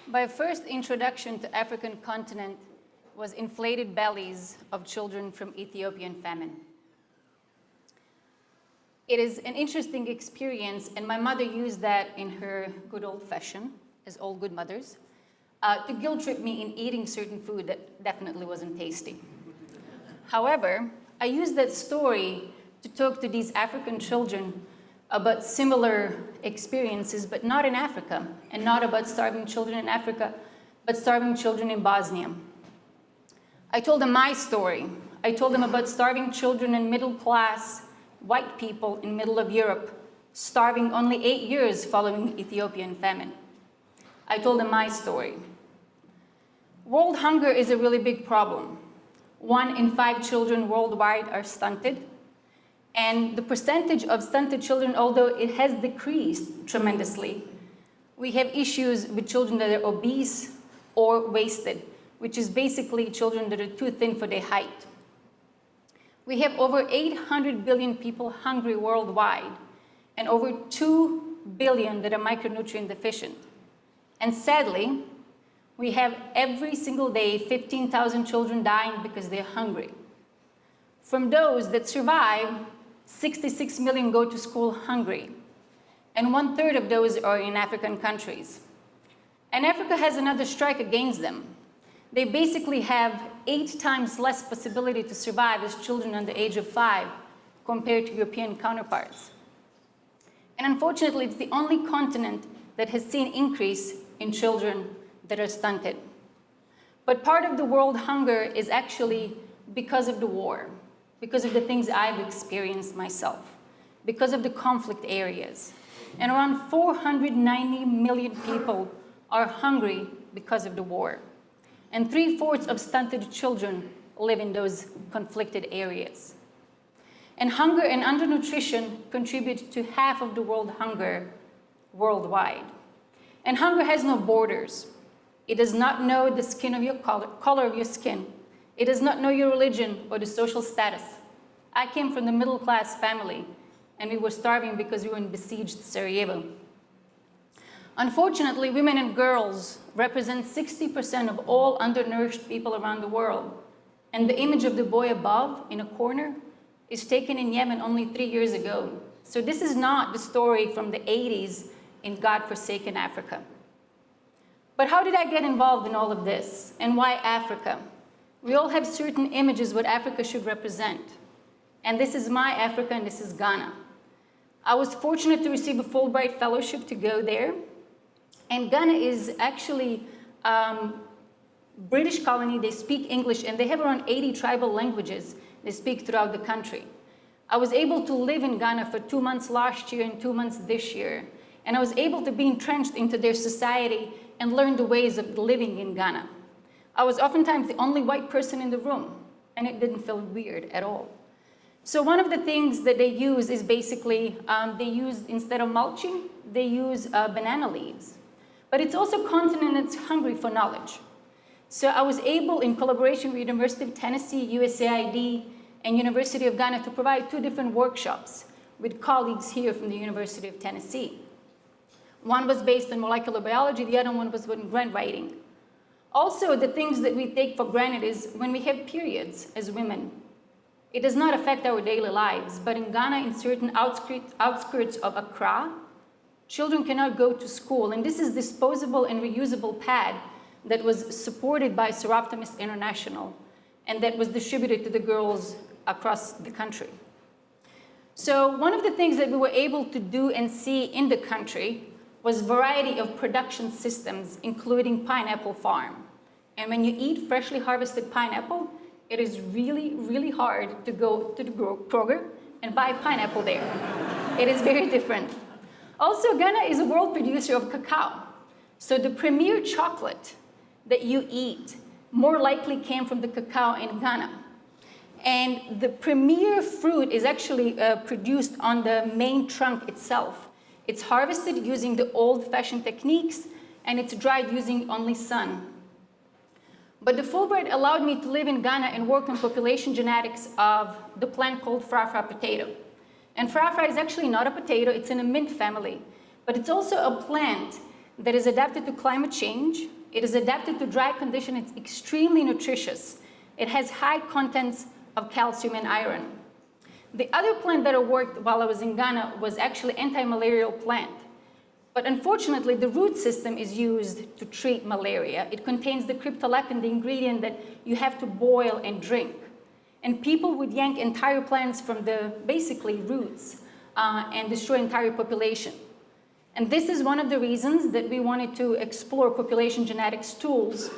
My first introduction to African continent was inflated bellies of children from Ethiopian famine. It is an interesting experience, and my mother used that in her good old fashion, as all good mothers, to guilt trip me in eating certain food that definitely wasn't tasty. However, I used that story to talk to these African children about similar experiences, but not in Africa, and not about starving children in Africa, but starving children in Bosnia. I told them my story. I told them about starving children and middle-class white people in middle of Europe, starving only 8 years following Ethiopian famine. I told them my story. World hunger is a really big problem. 1 in 5 children worldwide are stunted. And the percentage of stunted children, although it has decreased tremendously, we have issues with children that are obese or wasted, which is basically children that are too thin for their height. We have over 800 billion people hungry worldwide, and over 2 billion that are micronutrient deficient. And sadly, we have every single day 15,000 children dying because they're hungry. From those that survive, 66 million go to school hungry, and 1/3 of those are in African countries. And Africa has another strike against them. They basically have 8 times less possibility to survive as children under the age of 5 compared to European counterparts. And unfortunately, it's the only continent that has seen increase in children that are stunted. But part of the world hunger is actually because of the war, because of the things I've experienced myself, because of the conflict areas. And around 490 million people are hungry because of the war. And 3/4 of stunted children live in those conflicted areas. And hunger and undernutrition contribute to half of the world hunger worldwide. And hunger has no borders. It does not know the skin of your color of your skin. It does not know your religion or the social status. I came from the middle-class family, and we were starving because we were in besieged Sarajevo. Unfortunately, women and girls represent 60% of all undernourished people around the world. And the image of the boy above in a corner is taken in Yemen only 3 years ago. So this is not the story from the 80s in God-forsaken Africa. But how did I get involved in all of this? And why Africa? We all have certain images what Africa should represent. And this is my Africa, and this is Ghana. I was fortunate to receive a Fulbright fellowship to go there. And Ghana is actually British colony. They speak English, and they have around 80 tribal languages they speak throughout the country. I was able to live in Ghana for 2 months last year and 2 months this year. And I was able to be entrenched into their society and learn the ways of living in Ghana. I was oftentimes the only white person in the room, and it didn't feel weird at all. So one of the things that they use is basically, they use, instead of mulching, they use banana leaves. But it's also a continent that's hungry for knowledge. So I was able, in collaboration with University of Tennessee, USAID, and University of Ghana, to provide 2 different workshops with colleagues here from the University of Tennessee. One was based on molecular biology, the other one was on grant writing. Also, the things that we take for granted is when we have periods as women, it does not affect our daily lives, but in Ghana, in certain outskirts of Accra, children cannot go to school, and this is disposable and reusable pad that was supported by Seroptimus International, and that was distributed to the girls across the country. So one of the things that we were able to do and see in the country was variety of production systems, including pineapple farm. And when you eat freshly harvested pineapple, it is really, really hard to go to the Kroger and buy pineapple there. It is very different. Also, Ghana is a world producer of cacao. So the premier chocolate that you eat more likely came from the cacao in Ghana. And the premier fruit is actually produced on the main trunk itself. It's harvested using the old-fashioned techniques, and it's dried using only sun. But the Fulbright allowed me to live in Ghana and work on population genetics of the plant called frafra potato. And frafra is actually not a potato, it's in a mint family. But it's also a plant that is adapted to climate change, It is adapted to dry conditions. It's extremely nutritious. It has high contents of calcium and iron. The other plant that I worked while I was in Ghana was actually anti-malarial plant. But unfortunately, the root system is used to treat malaria. It contains the cryptolepin, the ingredient that you have to boil and drink. And people would yank entire plants from the, basically, roots and destroy entire population. And this is one of the reasons that we wanted to explore population genetics tools.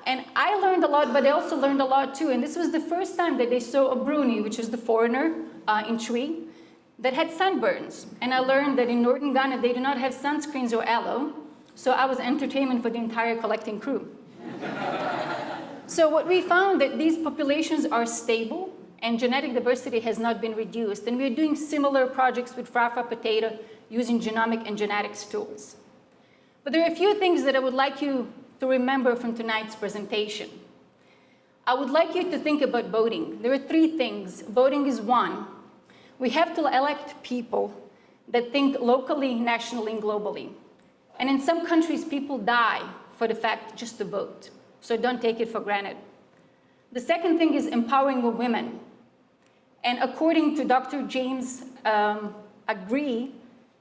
And I learned a lot, but they also learned a lot too. And this was the first time that they saw a bruni, which is the foreigner in tree, that had sunburns. And I learned that in northern Ghana, they do not have sunscreens or aloe. So I was entertainment for the entire collecting crew. So what we found that these populations are stable and genetic diversity has not been reduced. And we're doing similar projects with Frafa potato using genomic and genetics tools. But there are a few things that I would like you to remember from tonight's presentation. I would like you to think about voting. There are 3 things. Voting is 1. We have to elect people that think locally, nationally, and globally. And in some countries, people die for the fact just to vote. So don't take it for granted. The second thing is empowering women. And according to Dr. James Guerry,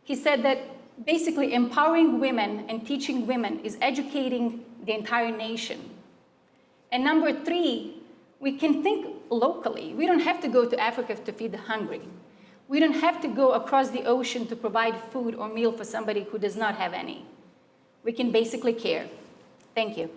he said that basically empowering women and teaching women is educating the entire nation. And number 3, we can think locally. We don't have to go to Africa to feed the hungry. We don't have to go across the ocean to provide food or meal for somebody who does not have any. We can basically care. Thank you.